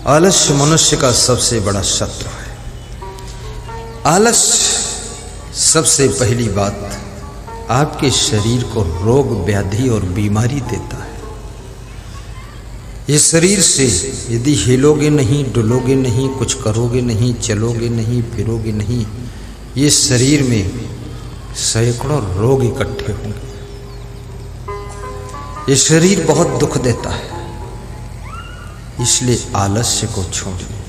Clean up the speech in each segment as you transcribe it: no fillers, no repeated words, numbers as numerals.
आलस्य मनुष्य का सबसे बड़ा शत्रु है। आलस्य सबसे पहली बात आपके शरीर को रोग व्याधि और बीमारी देता है। ये शरीर से यदि हिलोगे नहीं, डुलोगे नहीं, कुछ करोगे नहीं, चलोगे नहीं, फिरोगे नहीं, ये शरीर में सैकड़ों रोग इकट्ठे होंगे। ये शरीर बहुत दुख देता है, इसलिए आलस्य को छोड़िए।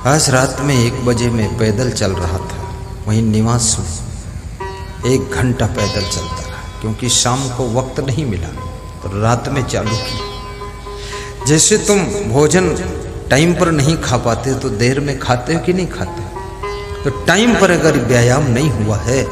आज रात में 1 बजे मैं पैदल चल रहा था, वहीं निवास में 1 घंटा पैदल चलता रहा, क्योंकि शाम को वक्त नहीं मिला तो रात में चालू किया। जैसे तुम भोजन टाइम पर नहीं खा पाते तो देर में खाते हो कि नहीं खाते, तो टाइम पर अगर व्यायाम नहीं हुआ है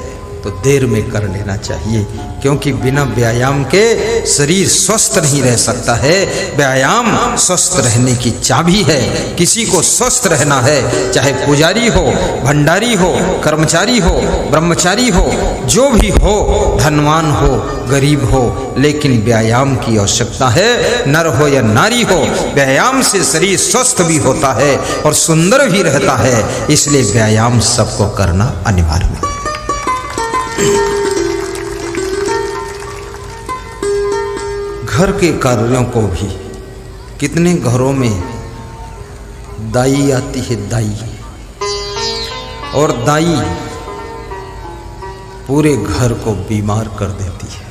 तो देर में कर लेना चाहिए, क्योंकि बिना व्यायाम के शरीर स्वस्थ नहीं रह सकता है। व्यायाम स्वस्थ रहने की चाबी है। किसी को स्वस्थ रहना है, चाहे पुजारी हो, भंडारी हो, कर्मचारी हो, ब्रह्मचारी हो, जो भी हो, धनवान हो, गरीब हो, लेकिन व्यायाम की आवश्यकता है। नर हो या नारी हो, व्यायाम से शरीर स्वस्थ भी होता है और सुंदर भी रहता है। इसलिए व्यायाम सबको करना अनिवार्य है। घर के कार्यों को भी, कितने घरों में दाई आती है, दाई, और दाई पूरे घर को बीमार कर देती है,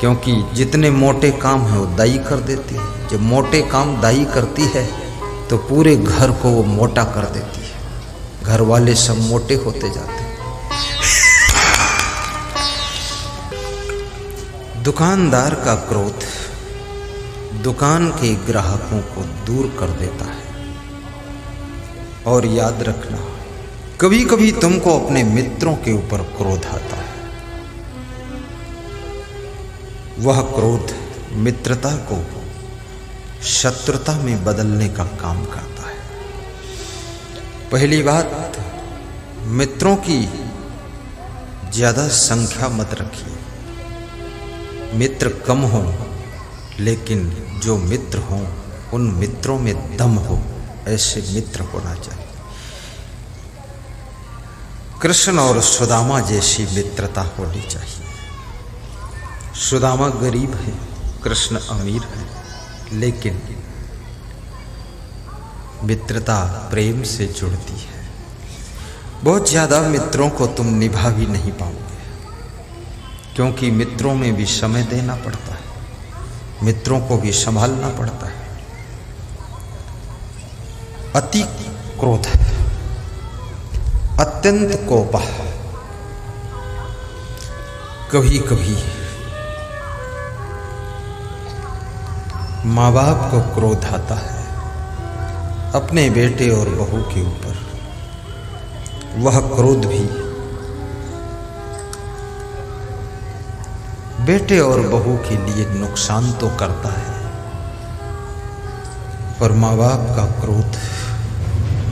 क्योंकि जितने मोटे काम है वो दाई कर देती है। जब मोटे काम दाई करती है तो पूरे घर को वो मोटा कर देती है। घर वाले सब मोटे होते जाते हैं। दुकानदार का क्रोध दुकान के ग्राहकों को दूर कर देता है। और याद रखना, कभी कभी तुमको अपने मित्रों के ऊपर क्रोध आता है। वह क्रोध मित्रता को शत्रुता में बदलने का काम करता है। पहली बात, मित्रों की ज्यादा संख्या मत रखिए। मित्र कम हो, लेकिन जो मित्र हो उन मित्रों में दम हो, ऐसे मित्र होना चाहिए। कृष्ण और सुदामा जैसी मित्रता होनी चाहिए। सुदामा गरीब है, कृष्ण अमीर है, लेकिन मित्रता प्रेम से जुड़ती है। बहुत ज्यादा मित्रों को तुम निभा भी नहीं पाओगे, क्योंकि मित्रों में भी समय देना पड़ता है, मित्रों को भी संभालना पड़ता है। अति क्रोध, अत्यंत कोप, कभी कभी माँ बाप को क्रोध आता है अपने बेटे और बहू के ऊपर। वह क्रोध भी बेटे और बहू के लिए नुकसान तो करता है, पर माँ बाप का क्रोध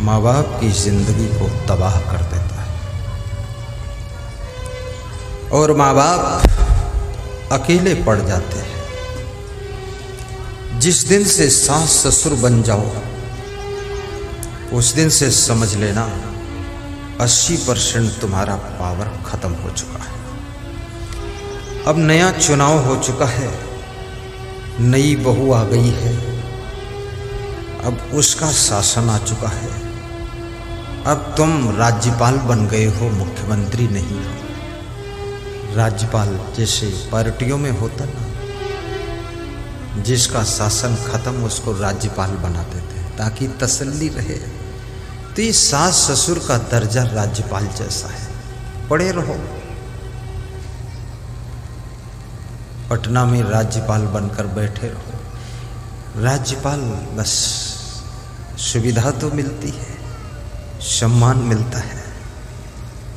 माँ बाप की जिंदगी को तबाह कर देता है। और माँ बाप अकेले पड़ जाते हैं। जिस दिन से सास ससुर बन जाओ, उस दिन से समझ लेना 80% तुम्हारा पावर खत्म हो चुका है। अब नया चुनाव हो चुका है, नई बहू आ गई है, अब उसका शासन आ चुका है। अब तुम राज्यपाल बन गए हो, मुख्यमंत्री नहीं हो। राज्यपाल जैसे पार्टियों में होता ना, जिसका शासन खत्म उसको राज्यपाल बना देते हैं ताकि तसल्ली रहे। तो ये सास ससुर का दर्जा राज्यपाल जैसा है, पड़े रहो। पटना में राज्यपाल बनकर बैठे रहो। राज्यपाल बस सुविधा तो मिलती है, सम्मान मिलता है,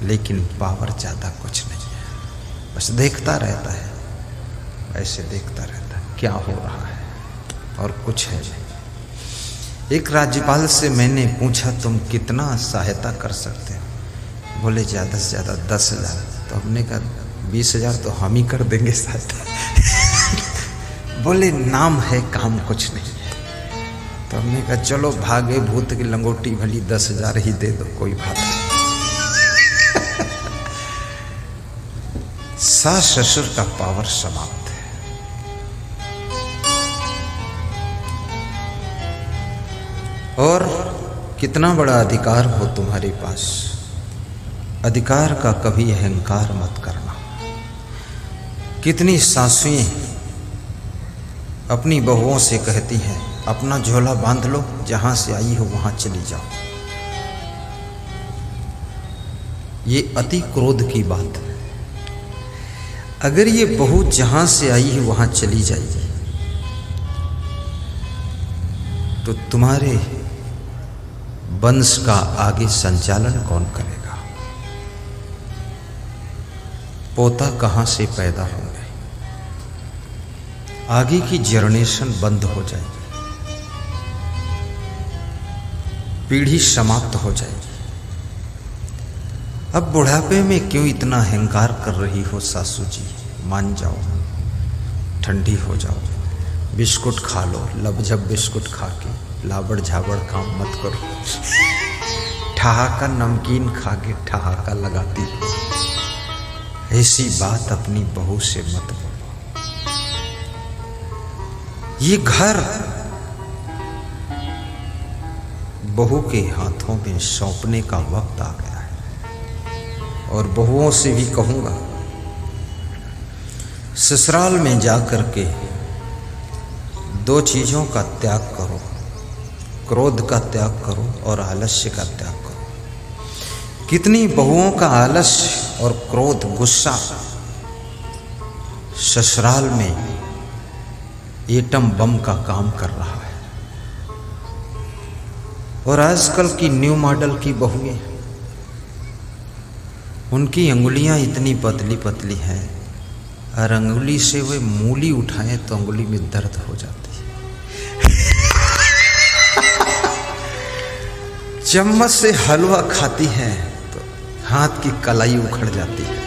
लेकिन पावर ज़्यादा कुछ नहीं है। बस देखता रहता है, ऐसे देखता रहता है क्या हो रहा है, और कुछ है नहीं। एक राज्यपाल से मैंने पूछा तुम कितना सहायता कर सकते हो? बोले ज़्यादा से ज़्यादा 10,000। तो हमने कहा 20,000 तो हम ही कर देंगे साथ। बोले नाम है, काम कुछ नहीं है। तो हमने कहा चलो भागे भूत की लंगोटी भली 10,000 ही दे दो, कोई बात नहीं। सास ससुर का पावर समाप्त है। और कितना बड़ा अधिकार हो तुम्हारे पास, अधिकार का कभी अहंकार मत करना। कितनी सासुएं अपनी बहुओं से कहती हैं अपना झोला बांध लो, जहां से आई हो वहां चली जाओ। ये अति क्रोध की बात है। अगर ये बहू जहां से आई है वहां चली जाएगी तो तुम्हारे वंश का आगे संचालन कौन करेगा? पोता कहां से पैदा होंगे? आगे की जनरेशन बंद हो जाएगी, पीढ़ी समाप्त हो जाएगी। अब बुढ़ापे में क्यों इतना अहंकार कर रही हो सासू जी? मान जाओ, ठंडी हो जाओ, बिस्कुट खा लो। लबझब बिस्कुट खा के लाबड़ झाबड़ काम मत करो। ठहाका नमकीन खा के ठहाका लगाती हो। ऐसी बात अपनी बहू से मत बोलो। ये घर बहू के हाथों में सौंपने का वक्त आ गया है। और बहुओं से भी कहूंगा, ससुराल में जाकर के 2 चीजों का त्याग करो, क्रोध का त्याग करो और आलस्य का त्याग करो। कितनी बहुओं का आलस्य और क्रोध, गुस्सा ससुराल में एटम बम का काम कर रहा है। और आजकल की न्यू मॉडल की बहुएं, उनकी अंगुलियां इतनी पतली पतली हैं और अंगुली से वे मूली उठाएं तो अंगुली में दर्द हो जाती है। चम्मच से हलवा खाती है तो हाथ की कलाई उखड़ जाती है।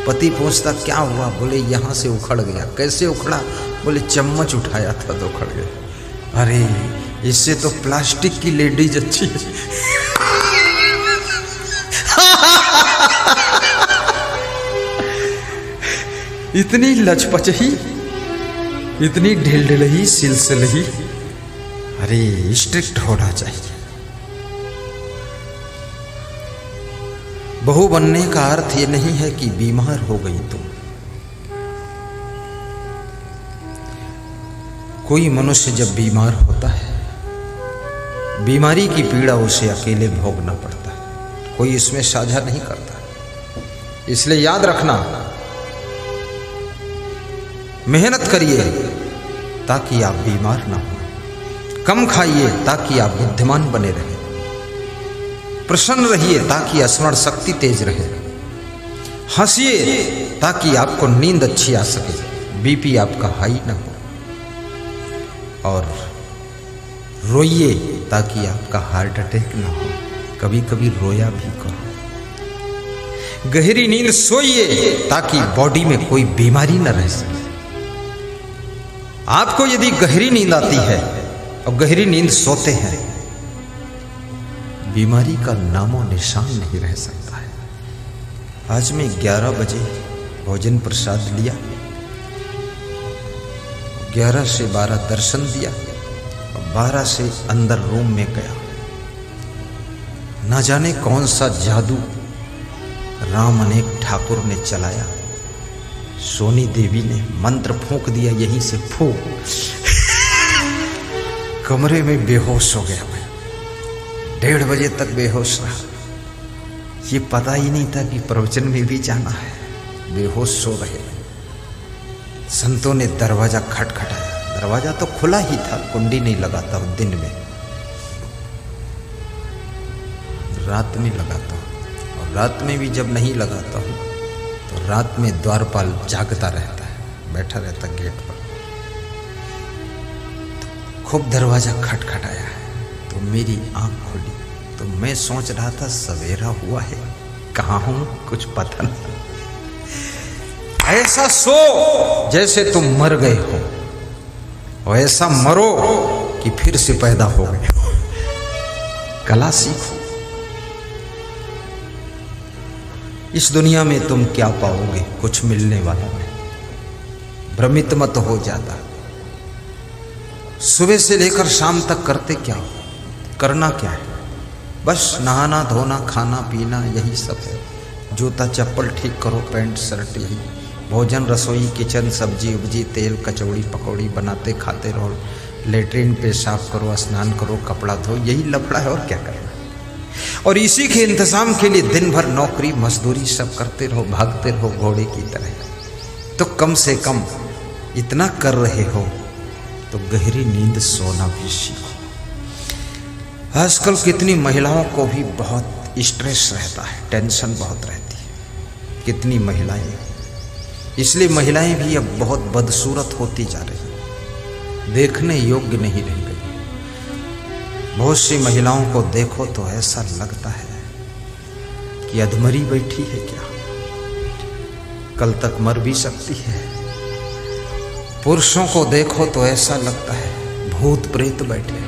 पति पूछता क्या हुआ? बोले यहां से उखड़ गया। कैसे उखड़ा? बोले चम्मच उठाया था तो उखड़ गया। अरे इससे तो प्लास्टिक की लेडीज अच्छी है। इतनी लचपचही, इतनी ढिलढिलही, सिलसिलही। अरे स्ट्रिक्ट होना चाहिए। बहू बनने का अर्थ ये नहीं है कि बीमार हो गई तुम। कोई मनुष्य जब बीमार होता है, बीमारी की पीड़ा उसे अकेले भोगना पड़ता है, कोई इसमें साझा नहीं करता। इसलिए याद रखना, मेहनत करिए ताकि आप बीमार ना हो, कम खाइए ताकि आप बुद्धिमान बने रहें, प्रसन्न रहिए ताकि स्मरण शक्ति तेज रहे, हंसिए ताकि आपको नींद अच्छी आ सके, बीपी आपका हाई ना हो, और रोइए ताकि आपका हार्ट अटैक ना हो। कभी कभी रोया भी करो। गहरी नींद सोइए ताकि बॉडी में कोई बीमारी न रह सके। आपको यदि गहरी नींद आती है और गहरी नींद सोते हैं, बीमारी का नामो निशान नहीं रह सकता है। आज मैं 11 बजे भोजन प्रसाद लिया, 11 से 12 दर्शन दिया और 12 से अंदर रूम में गया। ना जाने कौन सा जादू राम अनेक ठाकुर ने चलाया। सोनी देवी ने मंत्र फूंक दिया, यहीं से फूंक। कमरे में बेहोश हो गया मैं। 1:30 बजे तक बेहोश रहा। ये पता ही नहीं था कि प्रवचन में भी जाना है। बेहोश सो रहे। संतों ने दरवाजा खटखटाया। दरवाजा तो खुला ही था, कुंडी नहीं लगाता हूं दिन में, रात में लगाता हूं। और रात में भी जब नहीं लगाता हूं तो रात में द्वारपाल जागता रहता है, बैठा रहता गेट पर। तो खूब दरवाजा खटखटाया है तो मेरी आंख खुली। तो मैं सोच रहा था सवेरा हुआ है, कहाँ हूं कुछ पता नहीं। ऐसा सो जैसे तुम मर गए हो और ऐसा मरो कि फिर से पैदा हो गए। कला सीखो। इस दुनिया में तुम क्या पाओगे, कुछ मिलने वाला नहीं। भ्रमित मत हो जाता। सुबह से लेकर शाम तक करते क्या हो, करना क्या है? बस नहाना धोना खाना पीना, यही सब है। जूता चप्पल ठीक करो, पैंट शर्ट, यही भोजन रसोई किचन, सब्जी उब्जी तेल कचौड़ी पकौड़ी बनाते खाते रहो। लेटरिन पेशाब करो, स्नान करो, कपड़ा धो, यही लफड़ा है और क्या करना। और इसी के इंतजाम के लिए दिन भर नौकरी मजदूरी सब करते रहो, भागते रहो घोड़े की तरह। तो कम से कम इतना कर रहे हो तो गहरी नींद सोना भी सीखो। आजकल कितनी महिलाओं को भी बहुत स्ट्रेस रहता है, टेंशन बहुत रहती है। कितनी महिलाएं, इसलिए महिलाएं भी अब बहुत बदसूरत होती जा रही, देखने योग्य नहीं रह गई। बहुत सी महिलाओं को देखो तो ऐसा लगता है कि अधमरी बैठी है क्या, कल तक मर भी सकती है। पुरुषों को देखो तो ऐसा लगता है भूत प्रेत बैठे।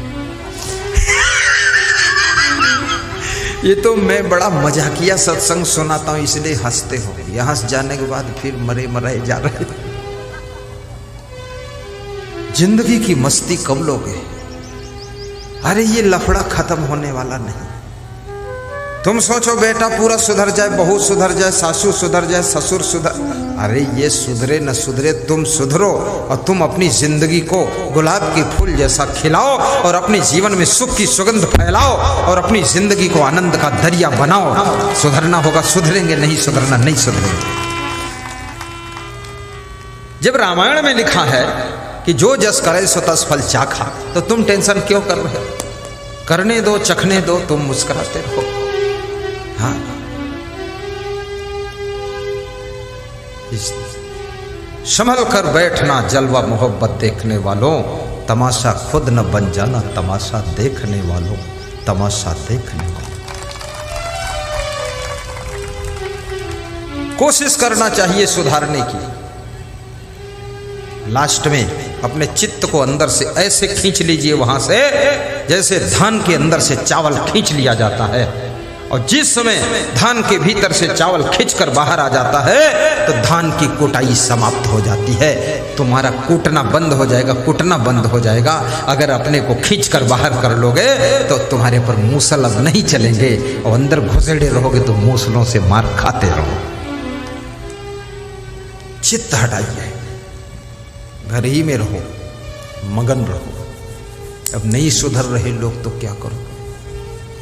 ये तो मैं बड़ा मजाकिया सत्संग सुनाता हूं इसलिए हंसते हो, यहां से जाने के बाद फिर मरे मराए जा रहे। जिंदगी की मस्ती कब लोगे? अरे ये लफड़ा खत्म होने वाला नहीं। तुम सोचो बेटा पूरा सुधर जाए, बहू सुधर जाए, सासू सुधर जाए, ससुर सुधर, अरे ये सुधरे न सुधरे तुम सुधरो और तुम अपनी जिंदगी को गुलाब के फूल जैसा खिलाओ और अपने जीवन में सुख की सुगंध फैलाओ और अपनी जिंदगी को आनंद का दरिया बनाओ। सुधरना होगा सुधरेंगे, नहीं सुधरना नहीं सुधरेंगे। जब रामायण में लिखा है कि जो जस करे सो तस फल चाखा, तो तुम टेंशन क्यों कर रहे हो? करने दो, चखने दो, तुम मुस्कुराते रहो। हाँ, संभल कर बैठना जलवा मोहब्बत देखने वालों, तमाशा खुद न बन जाना तमाशा देखने वालों, तमाशा देखने वालों। कोशिश करना चाहिए सुधारने की। लास्ट में अपने चित्त को अंदर से ऐसे खींच लीजिए वहां से जैसे धान के अंदर से चावल खींच लिया जाता है। और जिस समय धान के भीतर से चावल खींचकर बाहर आ जाता है तो धान की कुटाई समाप्त हो जाती है। तुम्हारा कूटना बंद हो जाएगा, कुटना बंद हो जाएगा। अगर अपने को खींचकर बाहर कर लोगे तो तुम्हारे पर मूसल अब नहीं चलेंगे और अंदर घुसेड़े रहोगे तो मूसलों से मार खाते रहो। चित्त हटाइए, घर ही में रहो, मगन रहो। अब नहीं सुधर रहे लोग तो क्या करो?